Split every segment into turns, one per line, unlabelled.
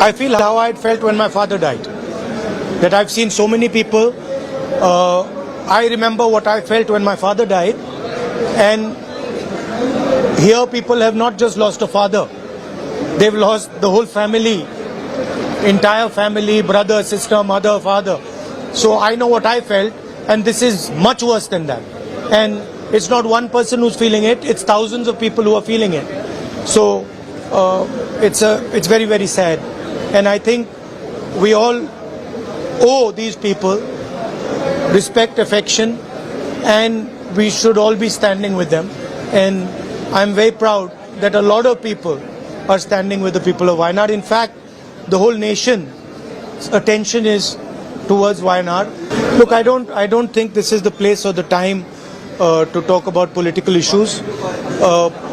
I feel how I felt when my father died. That I've seen so many people. I remember what I felt when my father died. And here people have not just lost a father. They've lost the whole family, entire family, brother, sister, mother, father. So I know what I felt, and this is much worse than that. And it's not one person who's feeling it, it's thousands of people who are feeling it. So it's very, very sad. And I think we all owe these people respect, affection, and we should all be standing with them. And I'm very proud that a lot of people are standing with the people of Wayanad. In fact, the whole nation's attention is towards Wayanad. Look, I don't think this is the place or the time to talk about political issues.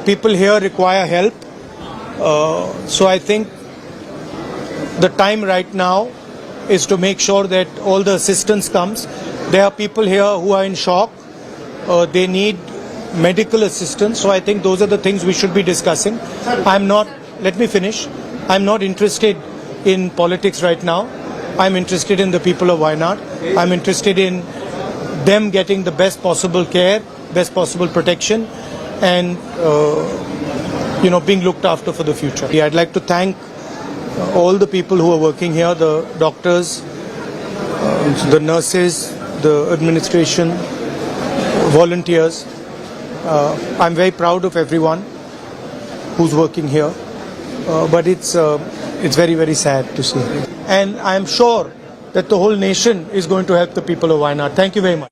People here require help. So I think the time right now is to make sure that all the assistance comes. There are people here who are in shock. They need medical assistance. So I think those are the things we should be discussing. Let me finish. I'm not interested in politics right now. I'm interested in the people of Wayanad. I'm interested in them getting the best possible care, best possible protection, and being looked after for the future. I'd like to thank all the people who are working here, the doctors, the nurses, the administration, volunteers. I'm very proud of everyone who's working here, but it's very, very sad to see. And I'm sure that the whole nation is going to help the people of Wayanad. Thank you very much.